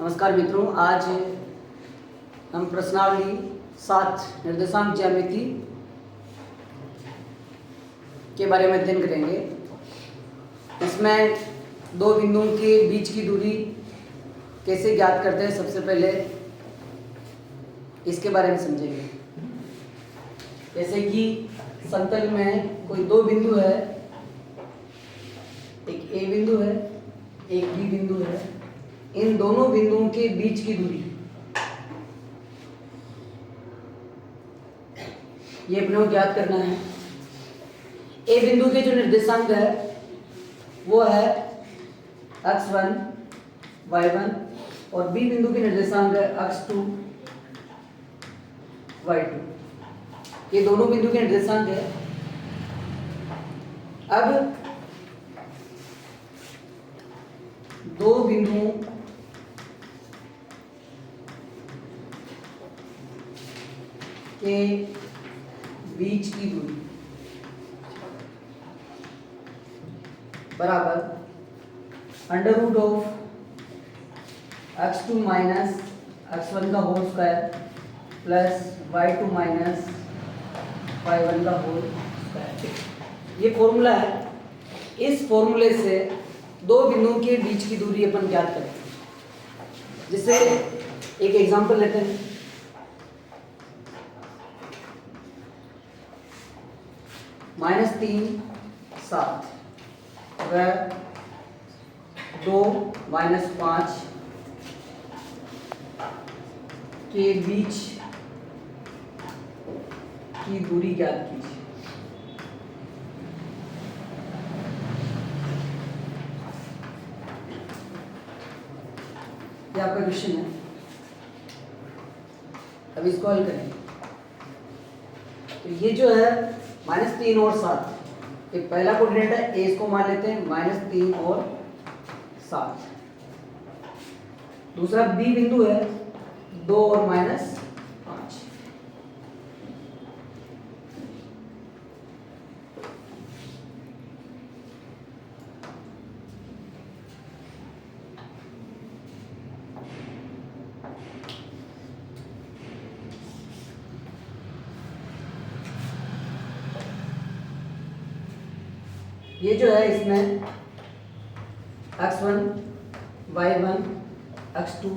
नमस्कार मित्रों, आज हम प्रश्नावली 7 निर्देशांक ज्यामिति के बारे में अध्ययन करेंगे। इसमें दो बिंदुओं के बीच की दूरी कैसे ज्ञात करते हैं, सबसे पहले इसके बारे में समझेंगे। जैसे कि समतल में कोई दो बिंदु है, एक ए बिंदु है, एक बी बिंदु है। इन दोनों बिंदुओं के बीच की दूरी ये अपने को ज्ञात करना है। ए बिंदु के जो निर्देशांक है वो है x1, y1 और बी बिंदु के निर्देशांक है x2, y2। ये दोनों बिंदु के निर्देशांक है। अब दो बिंदुओं के बीच की दूरी बराबर under root of x2 minus x1 का whole square plus y2 minus y1 का होल स्क्वायर। ये फॉर्मूला है। इस फॉर्मूले से दो बिंदुओं के बीच की दूरी अपन ज्ञात करें। जिससे एक एग्जांपल लेते हैं। -3 7 अगर 2 -5 के बीच की दूरी ज्ञात कीजिए। ये आपका क्वेश्चन है। अब इसको हल करें। तो ये जो है -3 और 7, ये पहला कोऑर्डिनेट है, ए इसको मान लेते हैं -3 और 7। दूसरा बी बिंदु है 2 और -5। ये जो है इसमें x1, y1, x2,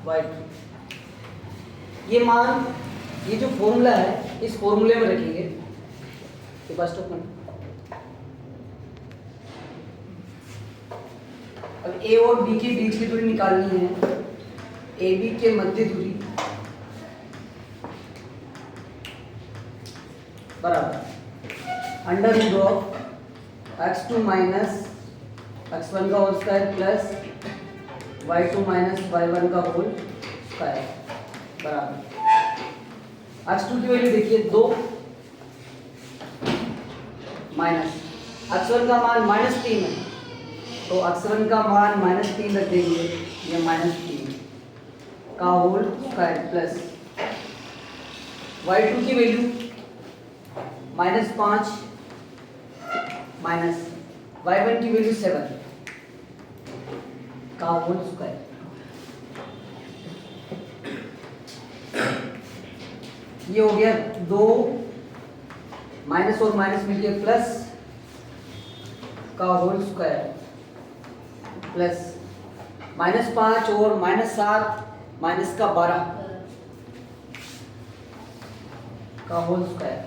y2 ये मान, ये जो फॉर्मूला है इस फॉर्मूले में रखेंगे। ये फर्स्ट ऑफ अब ए और बी के बीच की दूरी निकालनी है। ए बी के मध्य दूरी बराबर under root of x2 minus x1 का whole square plus y2 minus y1 का होल स्क्वायर बराबर x2 की वैल्यू देखिए 2 माइनस x1 का मान -3 है, तो x1 का मान -3 रख देंगे। ये -3 का होल स्क्वायर प्लस y2 की वैल्यू -5 माइनस y1 की वैल्यू 7 का होल स्क्वायर। ये हो गया 2 माइनस और माइनस मिलके प्लस का होल स्क्वायर प्लस -5 और -7 माइनस का 12 का होल स्क्वायर।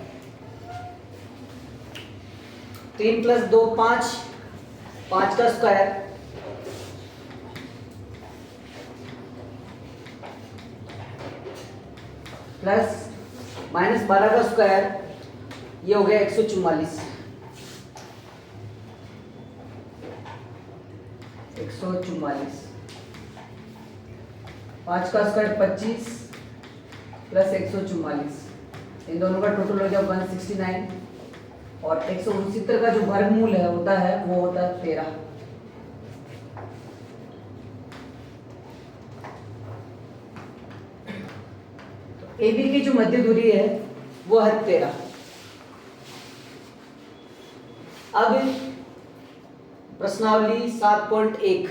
3 + 2 5, 5 का स्क्वायर प्लस -12 का स्क्वायर। ये हो गया 144। 144 5 का स्क्वायर 25 प्लस 144, इन दोनों का टोटल हो गया 169 और 169 का जो वर्गमूल है होता है वो होता है 13। तो ए बी की जो मध्य दूरी है वो है 13। अब प्रश्नावली 7.1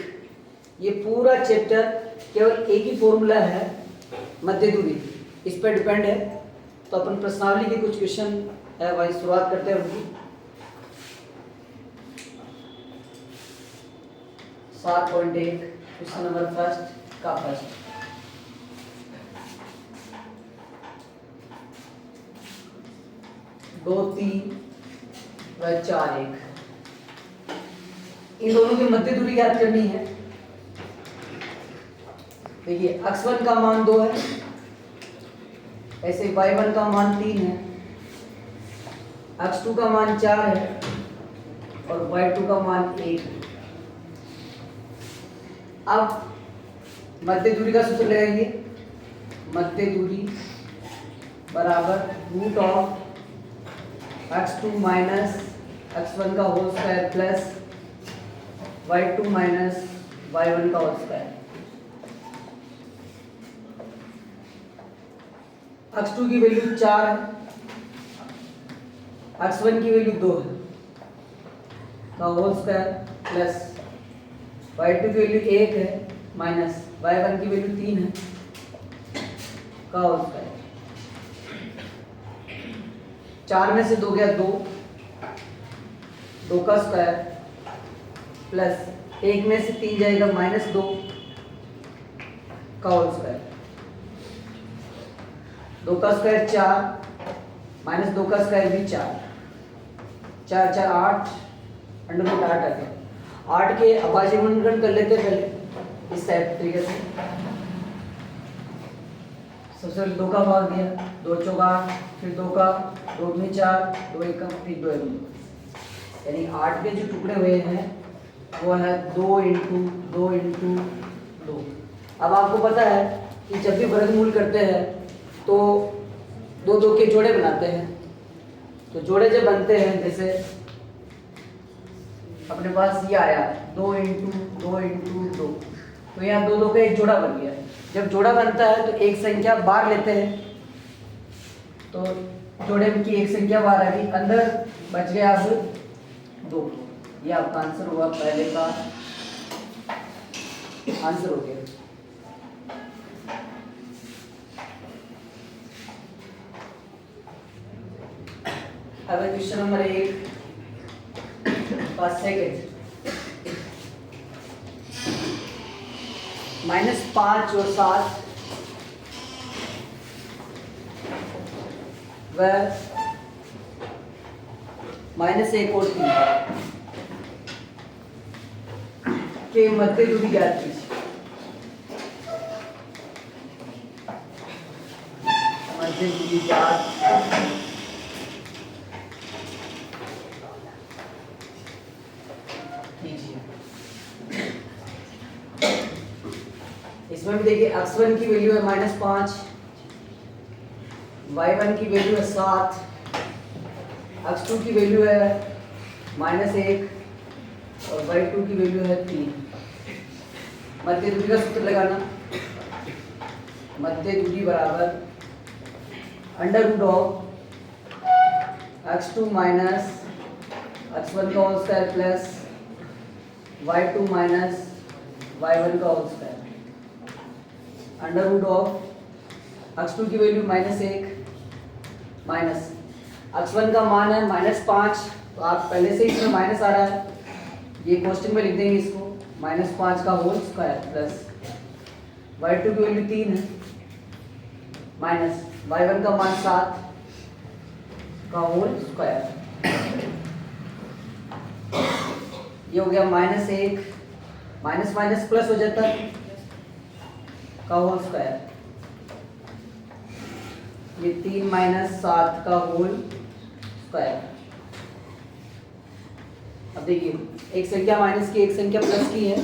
ये पूरा चैप्टर केवल एक ही फॉर्मूला है मध्य दूरी, इस पर डिपेंड है। तो अपन प्रश्नावली के कुछ क्वेश्चन है वही शुरुआत करते हैं उनकी। 7.1 क्वेश्चन नंबर फर्स्ट का फर्स्ट। दो 3 व 4 1, इन दोनों की मध्य दूरी ज्ञात करनी है। देखिए x1 का मान 2 है, ऐसे y1 का मान 3 है, x2 का मान 4 है और y2 का मान 1 है। अब मध्य दूरी का सूत्र लगाएंगे। मध्य दूरी बराबर root of x2 minus x1 का whole square plus y2 minus y1 का होल स्क्वायर। x2 की वैल्यू 4 है, x1 की वैल्यू 2 है का होल स्क्वायर प्लस y2 की वैल्यू 1 है माइनस y1 की वैल्यू 3 है का होल स्क्वायर। 4 में से 2 गया 2, 2 का स्क्वायर प्लस 1 में से 3 जाएगा माइनस 2 का होल स्क्वायर। 2 का स्क्वायर 4 माइनस 2 का स्क्वायर भी 4, 4 4 8, अंडर रूट 8 आ गया। 8 के अभाज्य गुणनखंड कर लेते हैं पहले इस टाइप तरीके से। सबसे पहले 2 का भाग दिया, 2 चौका 8, फिर 2 का 2 में 4, 2 एक का फिर 2 एक 2, यानी 8 के जो टुकड़े हुए हैं वो है 2 इंटू 2 इंटू 2। अब आपको पता है कि जब भी वर्गमूल करते हैं तो 2 2 के जोड़े बनाते हैं। तो जोड़े जब बनते हैं, जैसे अपने पास ये आया 2 इंटू 2 इंटू 2, तो यहाँ 2 2 का एक जोड़ा बन गया। जब जोड़ा बनता है तो एक संख्या बाहर लेते हैं, तो जोड़े की एक संख्या बाहर आ गई, अंदर बच गया अब 2। ये आपका आंसर हुआ, पहले का आंसर हो गया। अब क्वेश्चन नंबर 1 का सेकंड। -5 और 7 व -1 और 3 के मध्य दूरी ज्ञात कीजिए। मध्य दूरी ज्ञात कीजिए। इसमें भी देखिए x1 की वैल्यू है -5, y1 की वैल्यू है 7, x2 की वैल्यू है -1 और y2 की वैल्यू है 3। मध्य दूरी का सूत्र लगाना। मध्य दूरी बराबर under root of x2 minus x1 का whole square plus y2 minus y1 का whole square. Under root of x2 की वैल्यू -1 माइनस x1 का मान है -5, तो आप पहले से ही इसमें माइनस आ रहा है, ये क्वेश्चन में लिख देंगे इसको, -5 का होल स्क्वायर प्लस y2 की वैल्यू 3 है माइनस y1 का मान 7 का होल स्क्वायर। ये हो गया -1, माइनस माइनस प्लस हो जाता है का होल स्क्वायर। ये 3 - 7 का होल स्क्वायर। अब देखिए एक संख्या माइनस की एक संख्या प्लस की है,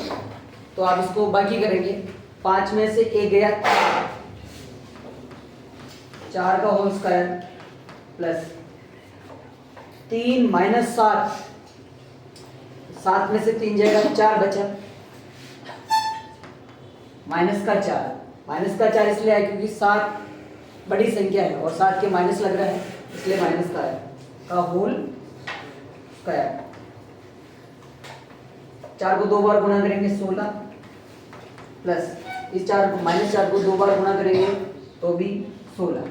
तो आप इसको बाकी करेंगे। 5 में से 1 गया 4 का होल स्क्वायर प्लस 3 - 7, 7 में से 3 जाएगा 4 बचा, माइनस का 4 इसलिए आया क्योंकि 7 बड़ी संख्या है और 7 के माइनस लग रहा है, इसलिए माइनस का है का होल स्क्वायर। 4 को 2 बार गुणा करेंगे 16 प्लस इस 4 माइनस 4 को 2 बार गुणा करेंगे तो भी 16,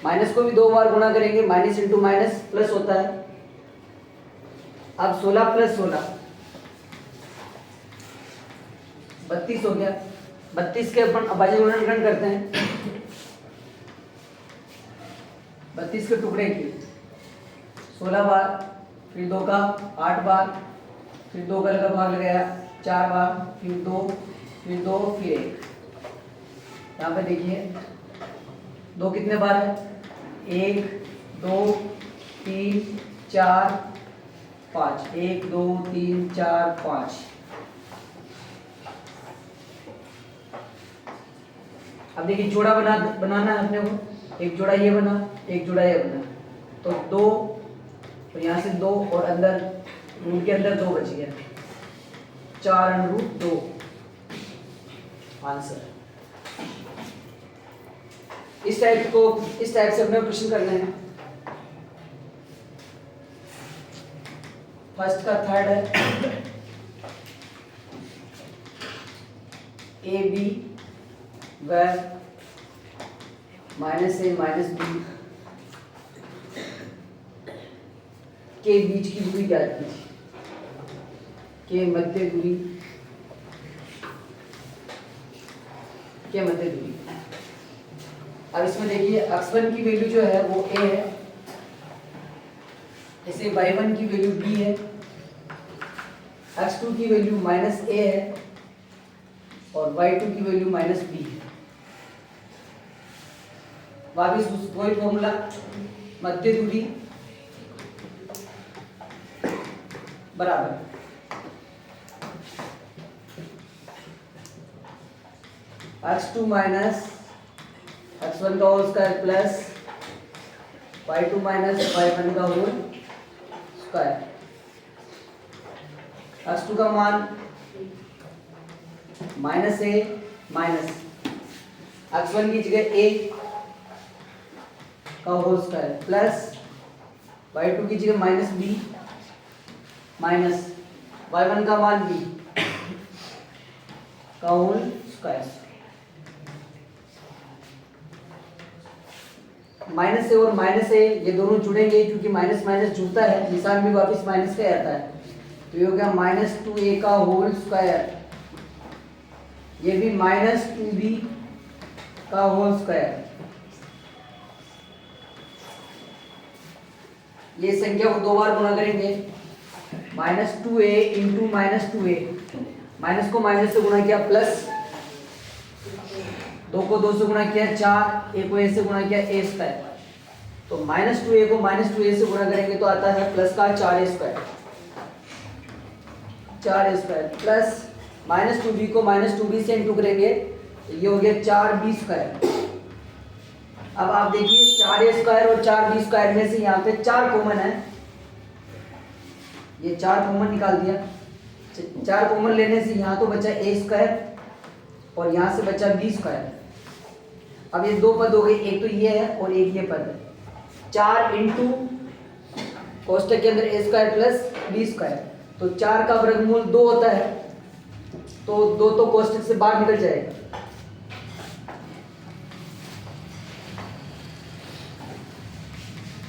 माइनस को भी 2 बार गुणा करेंगे, माइनस इंटू माइनस प्लस होता है। अब 16 प्लस 16 32 हो गया। 32 के अपन अभाज्य गुणनखंड करते हैं। 32 के टुकड़े किए 16 बार, फिर 2 का 8 बार, फिर 2 का भाग लगाया 4 बार, फिर 2, फिर 2, फिर 1। यहाँ पे देखिए 2 कितने बार है, 1 2 3 4 5, 1 2 3 4 5। अब देखिए जोड़ा बनाना है अपने को, एक जोड़ा ये बना, एक जोड़ा ये बना, तो 2 और यहाँ से 2 और अंदर रूट के अंदर 2 बच गया, 4√2 आंसर। इस टाइप से अपने क्वेश्चन करने हैं। फर्स्ट का थर्ड है A B where minus A minus B के बीच की दूरी ज्ञात कीजिए, के मध्य दूरी, के मध्य दूरी। अब इसमें देखिए x1 की वैल्यू जो है वो a है, इसे y1 की वैल्यू b है, x2 की वैल्यू माइनस a है और y2 की वैल्यू माइनस b है। वापिस वही फॉर्मूला, मध्य दूरी बराबर x2 माइनस x1 का whole square plus y2 minus y1 का होल स्क्वायर। x2 का मान माइनस ए माइनस x1 की जगह a का होल स्क्वायर प्लस y2 की जगह माइनस b माइनस y1 का मान b का होल स्क्वायर। माइनस ए और माइनस ए ये दोनों जुड़ेंगे, क्योंकि माइनस माइनस जुड़ता है, निशान भी वापस माइनस का ही आता है, तो ये हो गया -2a का होल स्क्वायर, ये भी -2b का होल स्क्वायर। ये संख्या को 2 बार गुणा करेंगे, -2a इंटू -2a, माइनस को माइनस से गुणा किया प्लस, 2 को 2 से गुणा किया 4, a को a से गुणा किया a स्क्वायर, तो -2a को -2a से गुणा करेंगे तो आता है प्लस का 4a square, 4a square plus -2b को -2b से इंटू करेंगे तो ये हो गया 4b स्क्वायर। अब आप देखिए 4a स्क्वायर और 4b स्क्वायर में से यहाँ पे 4 कॉमन है, ये 4 कॉमन निकाल दिया, 4 कॉमन लेने से यहाँ तो बचा a स्क्वायर और यहाँ से बचा b स्क्वायर। अब ये 2 पद हो गए, एक तो ये है और एक ये पद है, 4 इंटू कोष्टक के अंदर a square plus b square, तो 4 का वर्गमूल 2 होता है, तो 2 तो कोष्टक से बाहर निकल जाएगा,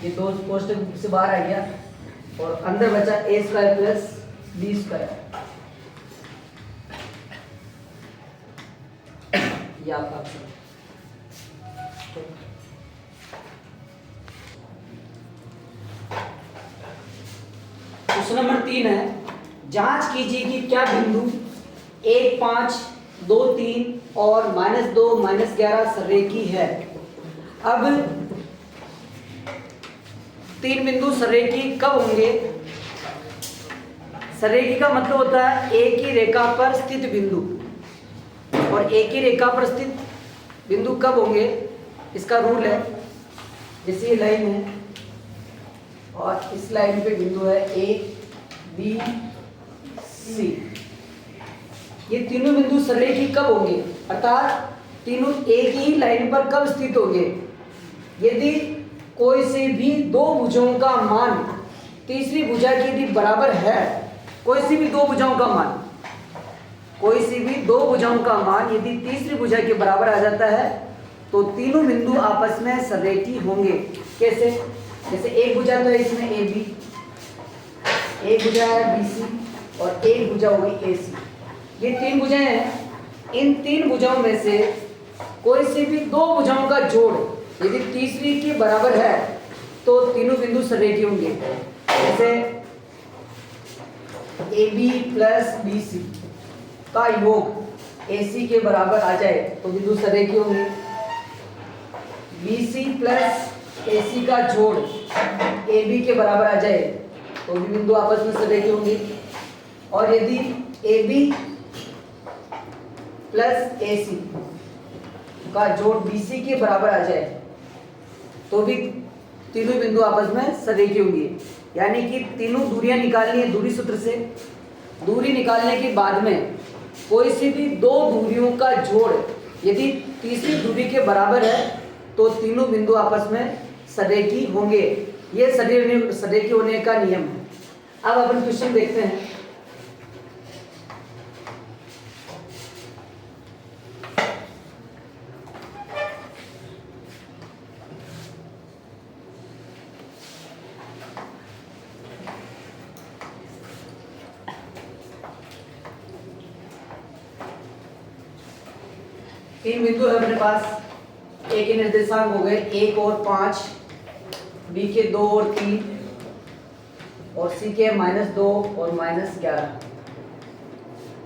ये 2 कोष्टक से बाहर आ गया और अंदर बचा a square plus b square. ये आपका ऑप्शन। क्वेश्चन नंबर 3 है, जांच कीजिए कि क्या बिंदु 1 5 2 3 और -2 -11 सररेखी है। अब 3 बिंदु सररेखी कब होंगे? सररेखी का मतलब होता है एक ही रेखा पर स्थित बिंदु, और एक ही रेखा पर स्थित बिंदु कब होंगे इसका रूल है, जैसे ये लाइन है और इस लाइन पे बिंदु है ए बी सी, ये तीनों बिंदु सररेखी कब होंगे, अर्थात तीनों एक ही लाइन पर कब स्थित होंगे? यदि कोई से भी 2 भुजाओं का मान तीसरी भुजा की यदि बराबर है, कोई सी भी 2 भुजाओं का मान, कोई सी भी दो भुजाओं का मान यदि तीसरी भुजा के बराबर आ जाता है तो तीनों बिंदु आपस में सरेखी होंगे। कैसे? जैसे एक भुजा तो है इसमें ए बी, एक भुजा है बी सी और एक भुजा हो गई ए सी। ये तीन भुजाएं हैं। इन तीन भुजाओं में से कोई सी भी दो भुजाओं का जोड़ यदि तीसरी के बराबर है तो तीनों बिंदु सरेखी होंगे। जैसे A B plus B C का योग ए सी के बराबर आ जाए तो बिंदु सरेखी होंगे। बी सी प्लस ए सी का जोड़ ए बी के बराबर आ जाए तो भी बिंदु आपस में सरेखी होंगे। और यदि ए बी प्लस ए सी का जोड़ बी सी के बराबर आ जाए तो भी तीनों बिंदु आपस में सरेखी होंगे। यानी कि तीनों दूरियां निकालनी है दूरी सूत्र से। दूरी निकालने के बाद में कोई सी भी दो दूरियों का जोड़ यदि तीसरी दूरी के बराबर है तो तीनों बिंदु आपस में सरेखी होंगे। ये सरेखी होने का नियम है। अब अपन क्वेश्चन देखते हैं। तीन बिंदु है अपने पास। ए के निर्देशांक हो गए 1 और 5, बी के 2 और 3 और सी के -2 और -11।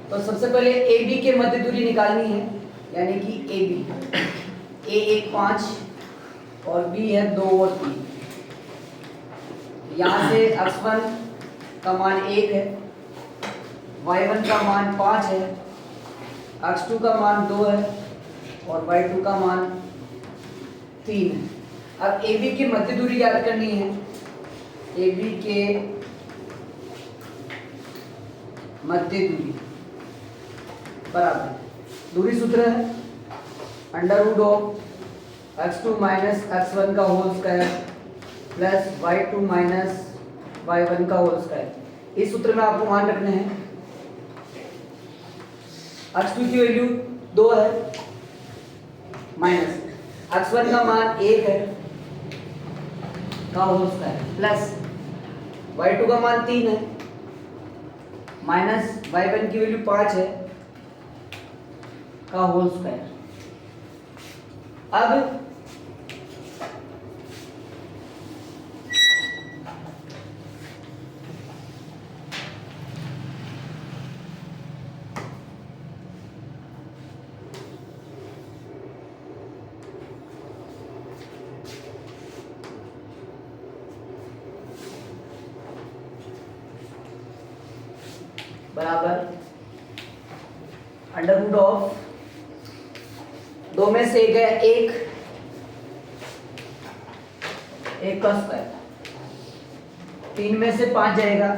तो सबसे पहले ए बी के मध्य दूरी निकालनी है, यानी कि ए बी। ए 1 5 और बी है 2 और 3। यहाँ से x1 का मान 1 है, y1 का मान 5 है, x2 का मान 2 है और y2 का मान 3 है। अब ए बी की मध्य दूरी याद करनी है। ए बी के मध्य दूरी बराबर दूरी सूत्र है √ ऑफ x2 माइनस x1 का whole square plus y2 minus y1 का होल स्क्वायर। इस सूत्र में आपको मान रखने हैं x2 की वैल्यू 2 है माइनस x1 का मान 1 है का होल स्क्वायर प्लस y2 का मान 3 है माइनस y1 की वैल्यू 5 है का होल स्क्वायर। अब बराबर √ ऑफ 2 में से गया 1 का स्क्वायर, 3 में से 5 जाएगा,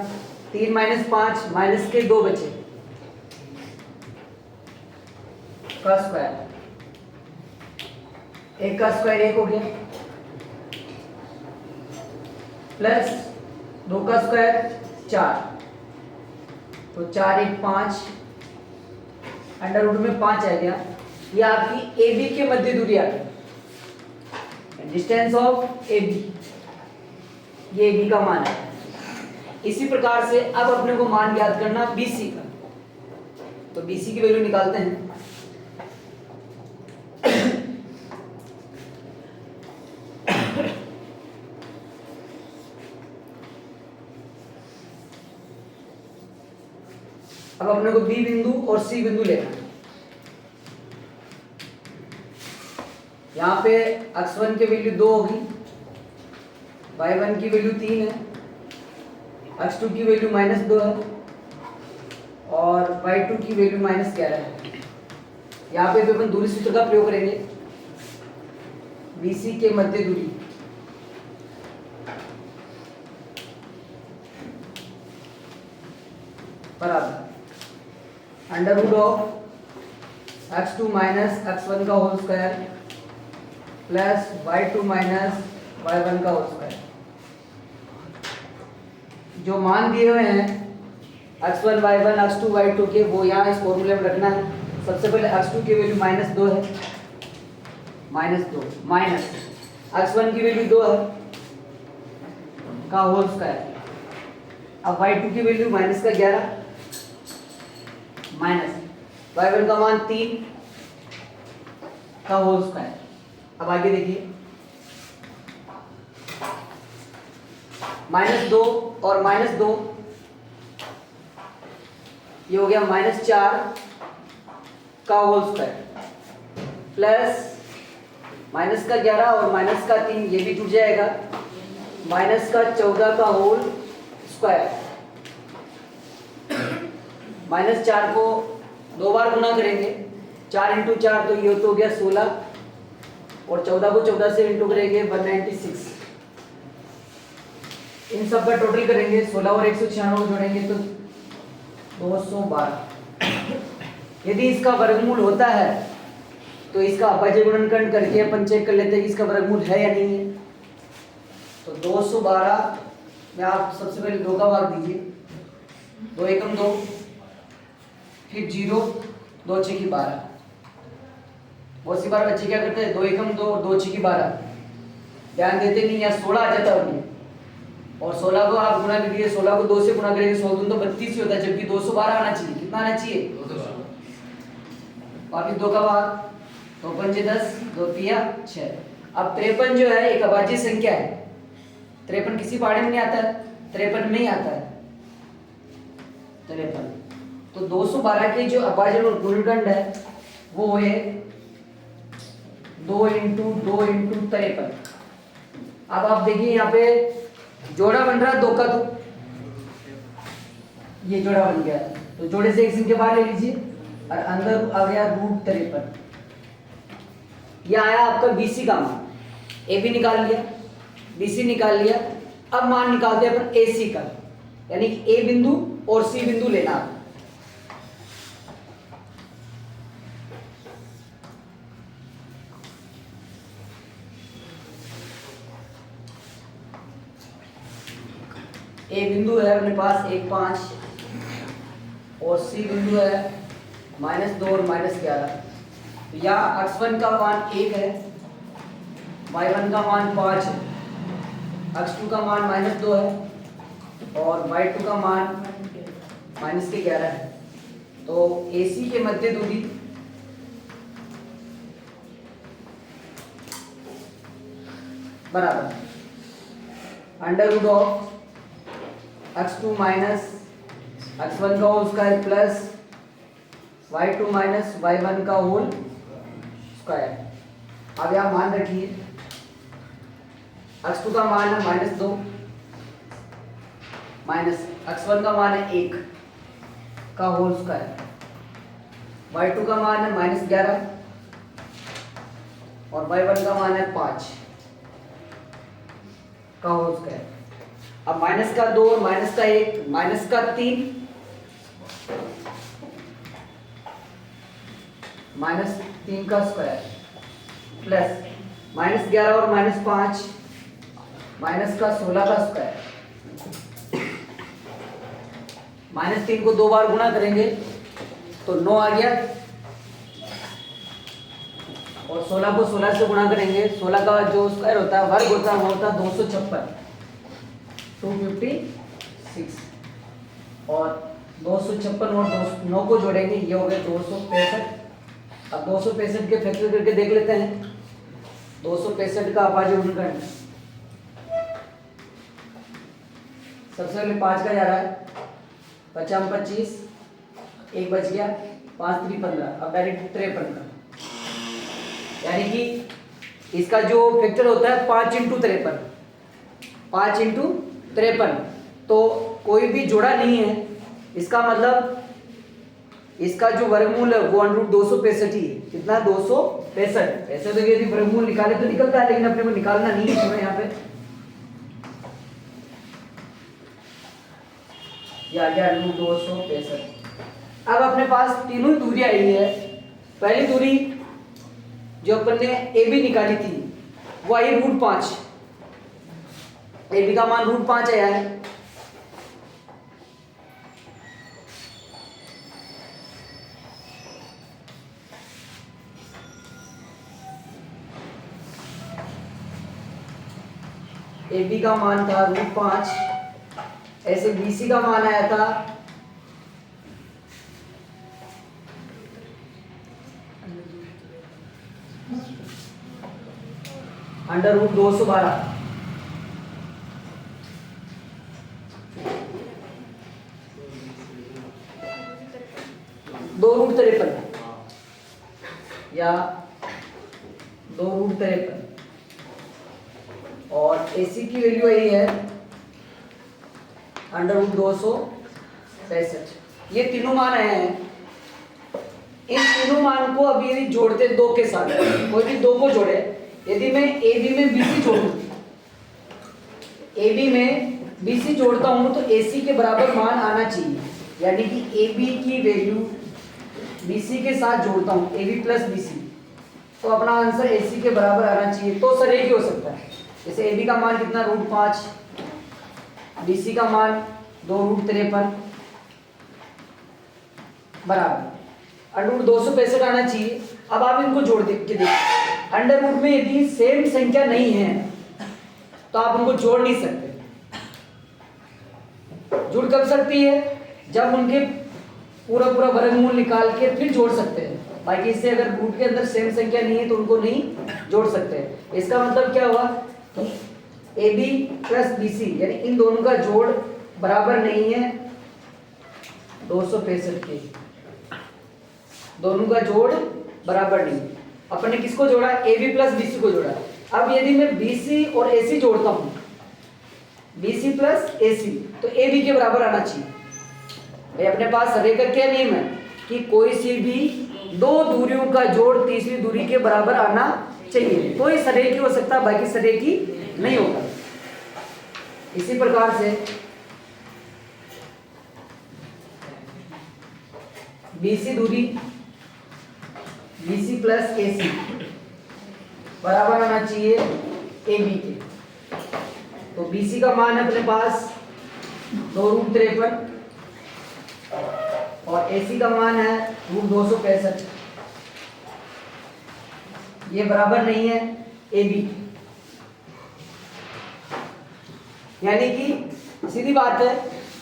3 - 5 माइनस के 2 बचे का स्क्वायर। 1 का स्क्वायर 1 हो गया प्लस 2 का स्क्वायर 4, तो 4 1 5 √ में 5 आ गया। ये आपकी ए बी के मध्य दूरी आ गई, डिस्टेंस ऑफ ए बी, ये ए बी का मान है। इसी प्रकार से अब अपने को मान याद करना बी सी का, तो बी सी की वैल्यू निकालते हैं। अब अपने को बी बिंदु और सी बिंदु लेना है। यहाँ पे x1 की वैल्यू 2 होगी, y1 की वैल्यू 3 है, x2 की वैल्यू -2 है और y2 की वैल्यू -11 है। यहाँ पे अपन दूरी सूत्र का प्रयोग करेंगे। BC के मध्य दूरी बराबर √ ऑफ x2 माइनस x1 का whole square plus y2 minus y1 का होल स्क्वायर। जो मान दिए हुए हैं x1 y1 x2 y2 के वो यहाँ इस फॉर्मूले में रखना है। सबसे पहले x2 की वैल्यू -2 है, -2 माइनस x1 की वैल्यू 2 है का होल स्क्वायर। अब y2 की वैल्यू -11 माइनस y1 का मान 3 का होल स्क्वायर। अब आगे देखिए -2 और -2 ये हो गया -4 का होल स्क्वायर प्लस -11 और -3 ये भी टूट जाएगा, -14 का होल स्क्वायर। -4 को 2 बार गुना करेंगे, 4 × 4 तो ये तो हो गया 16 और 14 को 14 से इंटू करेंगे 196। इन सब का टोटल करेंगे, 16 और 196 जोड़ेंगे तो 212। यदि इसका वर्गमूल होता है तो इसका अभाज्य गुणनखंड करके अपन चेक कर लेते हैं कि इसका वर्गमूल है या नहीं है। तो 212 में आप सबसे पहले 2 का भाग दीजिए, 2 एकम 2, फिर 0, 2 6 की 12। बहुत सी बार बच्चे क्या करते हैं 2 एकम 2, 2 6 की 12 ध्यान देते नहीं, या 16 आ जाता है और 16 को आप गुना कीजिए, 16 को 2 से गुना करेंगे 100 दूनी तो 32 ही होता है, जबकि 212 आना चाहिए। कितना आना चाहिए? 212। वापिस 2 का भाग, 2 पंजे 10, 2 तिया 6। अब 53 जो है एक अभाज्य संख्या है। 53 किसी पहाड़ी में नहीं आता है, 53 में ही आता है 53। तो 212 के जो अभाज्य गुणनखंड है वो है 2 × 2 × 53। अब आप देखिए यहाँ पे जोड़ा बन रहा है 2 का, तो ये जोड़ा बन गया, तो जोड़े से एक संख्या बाहर ले लीजिए और अंदर आ गया √53। ये आया आपका BC का मान, AB निकाल लिया, BC निकाल लिया। अब मान निकालते हैं अपन AC का, यानी कि A बिंदु और C बिंदु लेना है। A बिंदु है अपने पास 1 5 और C बिंदु है -2 और -11। तो यहाँ x1 का मान 1 है, y1 का मान 5 है, x2 का मान -2 है और y2 का मान -11 है। तो AC के मध्य दूरी बराबर √ x2 माइनस x1 का whole square plus y2 minus y1 का होल स्क्वायर। अब यहाँ मान रखिए x2 का मान है -2 माइनस x1 का मान है 1 का होल स्क्वायर, y2 का मान है -11 और y1 का मान है 5 का होल स्क्वायर। अब -2 और -1 -3 -3 का स्क्वायर प्लस -11 और -5 -16 का स्क्वायर। -3 को 2 बार गुणा करेंगे तो 9 आ गया और 16 को 16 से गुणा करेंगे, 16 का जो स्क्वायर होता है वर्ग होता है वो होता है 256 256 और 256 और 9 को जोड़ेंगे ये हो गए 265। अब 265 के फैक्टर करके देख लेते हैं। 265 का अभाज्य गुणनखंड सबसे पहले 5 का जा रहा है, 5 25 1 बच गया, 5 3 15। अब डायरेक्ट 53 का, यानी कि इसका जो फैक्टर होता है 5 × 53, 5 × 53। तो कोई भी जोड़ा नहीं है, इसका मतलब इसका जो वर्गमूल है वो √265 ही है। कितना? 265। ऐसे तो यदि वर्गमूल निकाले तो निकलता है, लेकिन अपने को निकालना नहीं है यहाँ पे। ये आ गया √265। अब अपने पास तीनों दूरी आई है। पहली दूरी जो अपन ने AB निकाली थी वो आई √5, AB का मान √5 आया है ए बी का मान था √5, ऐसे बी सी का मान आया था √212, √53 या 2√53, और AC की वैल्यू यही है √265। ये तीनों मान आए हैं। इन तीनों मान को अभी यदि जोड़ते दो के साथ, कोई भी दो को जोड़े, यदि मैं AB में BC जोड़ूं, AB में BC जोड़ता हूं तो AC के बराबर मान आना चाहिए, यानी कि AB की वैल्यू BC के साथ जोड़ता हूं, AB प्लस BC, तो अपना आंसर AC के बराबर आना चाहिए। तो सर एक ही हो सकता है, जैसे AB का मान कितना √5, BC का मान 2√53 बराबर √265 आना चाहिए। अब आप इनको जोड़ के देखिए, अंडर रूट में यदि सेम संख्या नहीं है तो आप उनको जोड़ नहीं सकते। जुड़ कब सकती है? जब उनके पूरा वर्गमूल निकाल के फिर जोड़ सकते हैं। बाकी इससे अगर रूट के अंदर सेम संख्या नहीं है तो उनको नहीं जोड़ सकते। इसका मतलब क्या हुआ कि AB प्लस BC यानी इन दोनों का जोड़ बराबर नहीं है 265 के, दोनों का जोड़ बराबर नहीं। अपने किसको जोड़ा? AB प्लस BC को जोड़ा। अब यदि मैं BC और AC जोड़ता हूं, BC प्लस AC, तो AB के बराबर आना चाहिए। भाई अपने पास सरे का क्या नियम है कि कोई सी भी दो दूरियों का जोड़ तीसरी दूरी के बराबर आना चाहिए। कोई सरे की हो सकता है, बाकी सरे की नहीं होगा। इसी प्रकार से BC दूरी BC प्लस AC बराबर आना चाहिए AB के। तो BC का मान है अपने पास 2√53 और AC का मान है √265। ये बराबर नहीं है AB, यानी कि सीधी बात है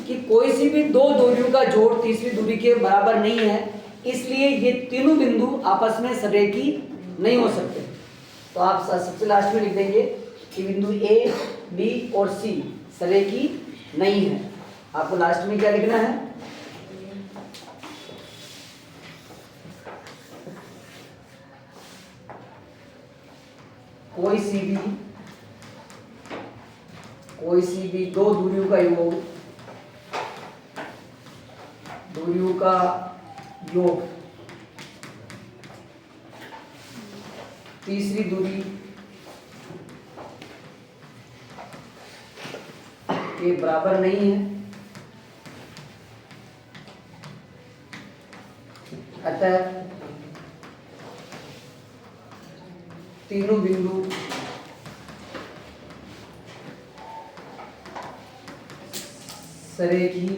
कि कोई सी भी दो दूरियों का जोड़ तीसरी दूरी के बराबर नहीं है, इसलिए ये तीनों बिंदु आपस में सरेखी नहीं हो सकते। तो आप सबसे लास्ट में लिख देंगे कि बिंदु A, B और C सरेखी नहीं है। आपको लास्ट में क्या लिखना है? कोई सी भी दो दूरियों का योग, दूरियों का योग तीसरी दूरी के बराबर नहीं है, अतः तीनों बिंदु सरेखी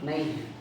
नहीं है।